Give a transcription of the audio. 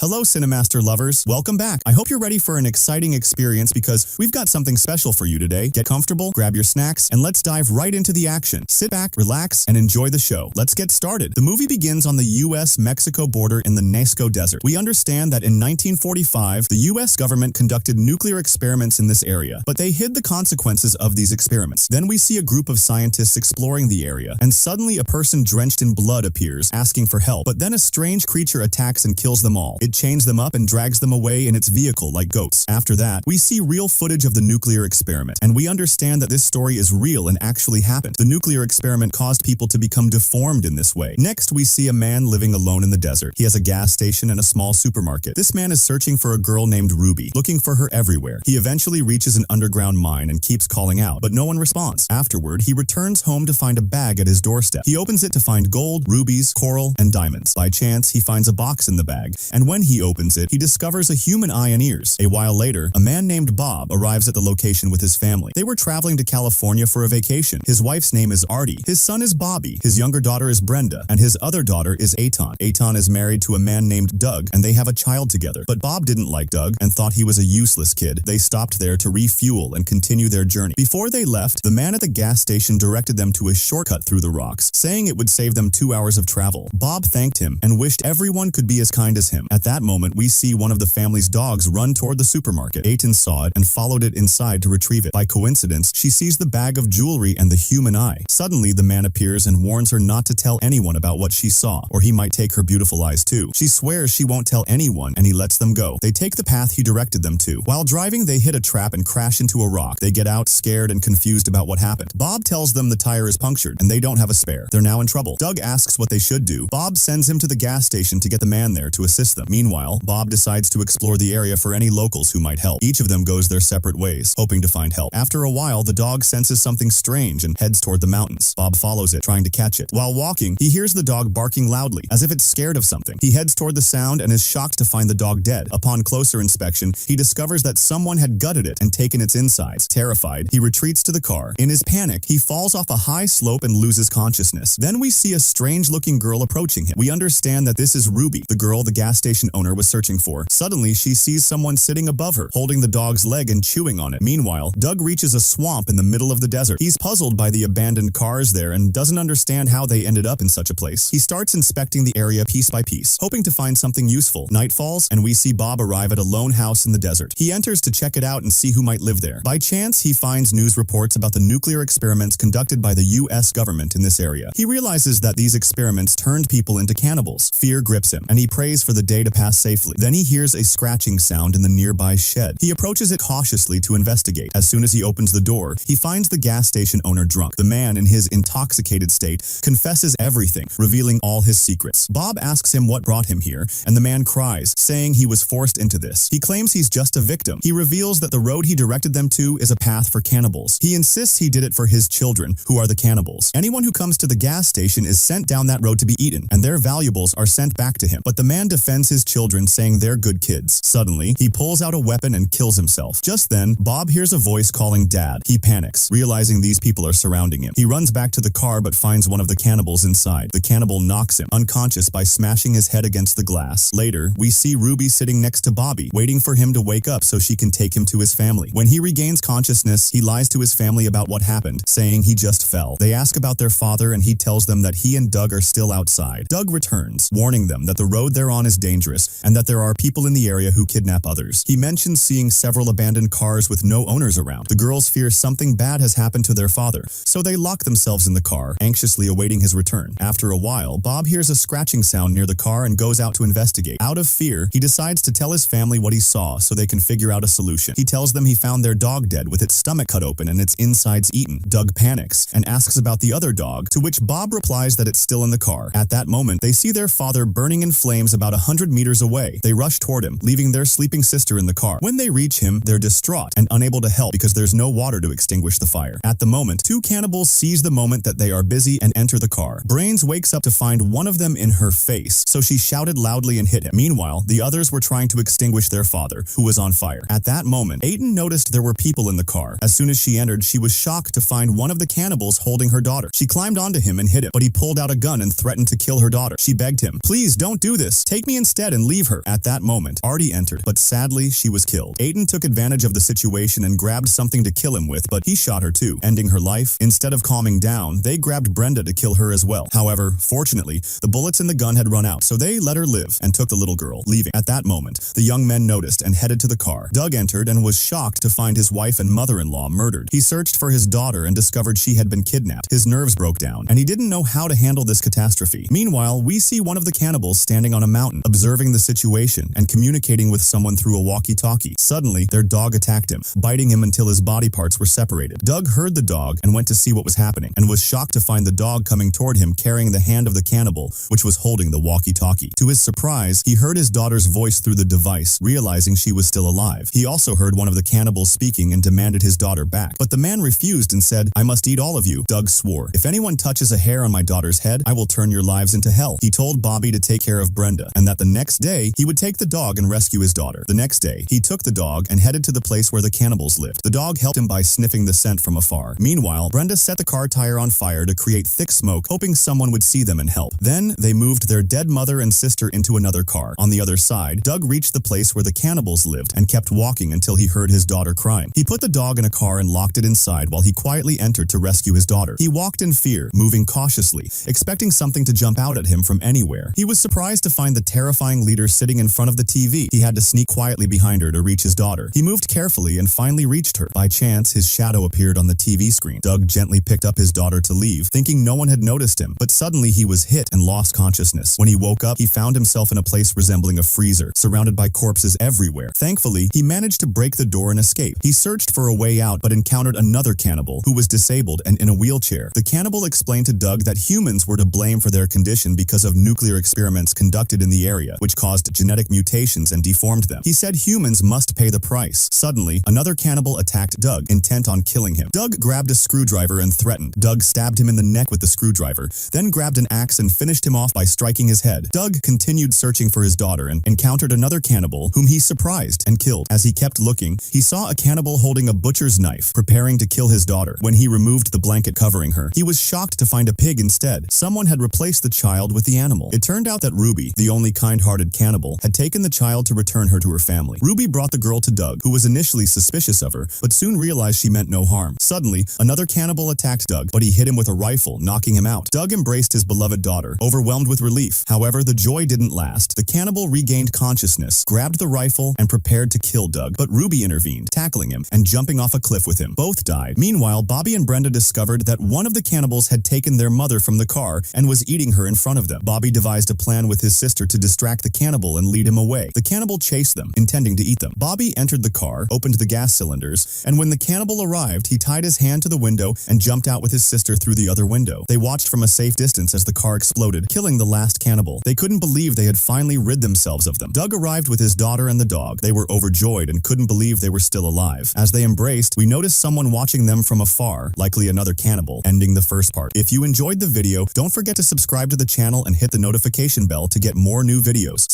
Hello, CENIMASTER lovers. Welcome back. I hope you're ready for an exciting experience because we've got something special for you today. Get comfortable, grab your snacks, and let's dive right into the action. Sit back, relax, and enjoy the show. Let's get started. The movie begins on the U.S.-Mexico border in the Nazca Desert. We understand that in 1945, the U.S. government conducted nuclear experiments in this area, but they hid the consequences of these experiments. Then we see a group of scientists exploring the area, and suddenly a person drenched in blood appears, asking for help. But then a strange creature attacks and kills them all. It chains them up and drags them away in its vehicle like goats. After that, we see real footage of the nuclear experiment, and we understand that this story is real and actually happened. The nuclear experiment caused people to become deformed in this way. Next, we see a man living alone in the desert. He has a gas station and a small supermarket. This man is searching for a girl named Ruby, looking for her everywhere. He eventually reaches an underground mine and keeps calling out, but no one responds. Afterward, he returns home to find a bag at his doorstep. He opens it to find gold, rubies, coral, and diamonds. By chance, he finds a box in the bag, and when he opens it, he discovers a human eye and ears. A while later, a man named Bob arrives at the location with his family. They were traveling to California for a vacation. His wife's name is Artie. His son is Bobby. His younger daughter is Brenda, and his other daughter is Aton. Aton is married to a man named Doug, and they have a child together. But Bob didn't like Doug and thought he was a useless kid. They stopped there to refuel and continue their journey. Before they left, the man at the gas station directed them to a shortcut through the rocks, saying it would save them 2 hours of travel. Bob thanked him and wished everyone could be as kind as him. At that moment, we see one of the family's dogs run toward the supermarket. Aton saw it and followed it inside to retrieve it. By coincidence, she sees the bag of jewelry and the human eye. Suddenly, the man appears and warns her not to tell anyone about what she saw, or he might take her beautiful eyes too. She swears she won't tell anyone, and he lets them go. They take the path he directed them to. While driving, they hit a trap and crash into a rock. They get out, scared and confused about what happened. Bob tells them the tire is punctured, and they don't have a spare. They're now in trouble. Doug asks what they should do. Bob sends him to the gas station to get the man there to assist them. Meanwhile, Bob decides to explore the area for any locals who might help. Each of them goes their separate ways, hoping to find help. After a while, the dog senses something strange and heads toward the mountains. Bob follows it, trying to catch it. While walking, he hears the dog barking loudly, as if it's scared of something. He heads toward the sound and is shocked to find the dog dead. Upon closer inspection, he discovers that someone had gutted it and taken its insides. Terrified, he retreats to the car. In his panic, he falls off a high slope and loses consciousness. Then we see a strange-looking girl approaching him. We understand that this is Ruby, the girl the gas station owner was searching for. Suddenly, she sees someone sitting above her, holding the dog's leg and chewing on it. Meanwhile, Doug reaches a swamp in the middle of the desert. He's puzzled by the abandoned cars there and doesn't understand how they ended up in such a place. He starts inspecting the area piece by piece, hoping to find something useful. Night falls, and we see Bob arrive at a lone house in the desert. He enters to check it out and see who might live there. By chance, he finds news reports about the nuclear experiments conducted by the U.S. government in this area. He realizes that these experiments turned people into cannibals. Fear grips him, and he prays for the day to pass safely. Then he hears a scratching sound in the nearby shed. He approaches it cautiously to investigate. As soon as he opens the door, he finds the gas station owner drunk. The man, in his intoxicated state, confesses everything, revealing all his secrets. Bob asks him what brought him here, and the man cries, saying he was forced into this. He claims he's just a victim. He reveals that the road he directed them to is a path for cannibals. He insists he did it for his children, who are the cannibals. Anyone who comes to the gas station is sent down that road to be eaten, and their valuables are sent back to him. But the man defends his children, saying they're good kids. Suddenly, he pulls out a weapon and kills himself. Just then, Bob hears a voice calling Dad. He panics, realizing these people are surrounding him. He runs back to the car but finds one of the cannibals inside. The cannibal knocks him unconscious by smashing his head against the glass. Later, we see Ruby sitting next to Bobby, waiting for him to wake up so she can take him to his family. When he regains consciousness, he lies to his family about what happened, saying he just fell. They ask about their father and he tells them that he and Doug are still outside. Doug returns, warning them that the road they're on is dangerous and that there are people in the area who kidnap others. He mentions seeing several abandoned cars with no owners around. The girls fear something bad has happened to their father, so they lock themselves in the car, anxiously awaiting his return. After a while, Bob hears a scratching sound near the car and goes out to investigate. Out of fear, he decides to tell his family what he saw so they can figure out a solution. He tells them he found their dog dead with its stomach cut open and its insides eaten. Doug panics and asks about the other dog, to which Bob replies that it's still in the car. At that moment, they see their father burning in flames about 100 meters away. They rush toward him, leaving their sleeping sister in the car. When they reach him, they're distraught and unable to help because there's no water to extinguish the fire. At the moment, two cannibals seize the moment that they are busy and enter the car. Brains wakes up to find one of them in her face, so she shouted loudly and hit him. Meanwhile, the others were trying to extinguish their father, who was on fire. At that moment, Aton noticed there were people in the car. As soon as she entered, she was shocked to find one of the cannibals holding her daughter. She climbed onto him and hit him, but he pulled out a gun and threatened to kill her daughter. She begged him, "Please don't do this. Take me instead and leave her. At that moment, Artie entered, but sadly, she was killed. Aiden took advantage of the situation and grabbed something to kill him with, but he shot her too, ending her life. Instead of calming down, they grabbed Brenda to kill her as well. However, fortunately, the bullets in the gun had run out, so they let her live and took the little girl, leaving. At that moment, the young men noticed and headed to the car. Doug entered and was shocked to find his wife and mother-in-law murdered. He searched for his daughter and discovered she had been kidnapped. His nerves broke down, and he didn't know how to handle this catastrophe. Meanwhile, we see one of the cannibals standing on a mountain, observing the situation and communicating with someone through a walkie-talkie. Suddenly, their dog attacked him, biting him until his body parts were separated. Doug heard the dog and went to see what was happening, and was shocked to find the dog coming toward him carrying the hand of the cannibal, which was holding the walkie-talkie. To his surprise, he heard his daughter's voice through the device, realizing she was still alive. He also heard one of the cannibals speaking and demanded his daughter back. But the man refused and said, "I must eat all of you." Doug swore, "If anyone touches a hair on my daughter's head, I will turn your lives into hell." He told Bobby to take care of Brenda, and that the next day, he would take the dog and rescue his daughter. The next day, he took the dog and headed to the place where the cannibals lived. The dog helped him by sniffing the scent from afar. Meanwhile, Brenda set the car tire on fire to create thick smoke, hoping someone would see them and help. Then, they moved their dead mother and sister into another car. On the other side, Doug reached the place where the cannibals lived and kept walking until he heard his daughter crying. He put the dog in a car and locked it inside while he quietly entered to rescue his daughter. He walked in fear, moving cautiously, expecting something to jump out at him from anywhere. He was surprised to find the terrifying leader sitting in front of the TV. He had to sneak quietly behind her to reach his daughter. He moved carefully and finally reached her. By chance, his shadow appeared on the TV screen. Doug gently picked up his daughter to leave, thinking no one had noticed him, but suddenly he was hit and lost consciousness. When he woke up, he found himself in a place resembling a freezer, surrounded by corpses everywhere. Thankfully, he managed to break the door and escape. He searched for a way out, but encountered another cannibal who was disabled and in a wheelchair. The cannibal explained to Doug that humans were to blame for their condition because of nuclear experiments conducted in the area, which caused genetic mutations and deformed them. He said humans must pay the price. Suddenly, another cannibal attacked Doug, intent on killing him. Doug grabbed a screwdriver and threatened. Doug stabbed him in the neck with the screwdriver, then grabbed an axe and finished him off by striking his head. Doug continued searching for his daughter and encountered another cannibal whom he surprised and killed. As he kept looking, he saw a cannibal holding a butcher's knife, preparing to kill his daughter. When he removed the blanket covering her, he was shocked to find a pig instead. Someone had replaced the child with the animal. It turned out that Ruby, the only kind-hearted cannibal, had taken the child to return her to her family. Ruby brought the girl to Doug, who was initially suspicious of her, but soon realized she meant no harm. Suddenly, another cannibal attacked Doug, but he hit him with a rifle, knocking him out. Doug embraced his beloved daughter, overwhelmed with relief. However, the joy didn't last. The cannibal regained consciousness, grabbed the rifle, and prepared to kill Doug, but Ruby intervened, tackling him and jumping off a cliff with him. Both died. Meanwhile, Bobby and Brenda discovered that one of the cannibals had taken their mother from the car and was eating her in front of them. Bobby devised a plan with his sister to distract the cannibal and lead him away. The cannibal chased them, intending to eat them. Bobby entered the car, opened the gas cylinders, and when the cannibal arrived, he tied his hand to the window and jumped out with his sister through the other window. They watched from a safe distance as the car exploded, killing the last cannibal. They couldn't believe they had finally rid themselves of them. Doug arrived with his daughter and the dog. They were overjoyed and couldn't believe they were still alive. As they embraced, we noticed someone watching them from afar, likely another cannibal, ending the first part. If you enjoyed the video, don't forget to subscribe to the channel and hit the notification bell to get more new videos.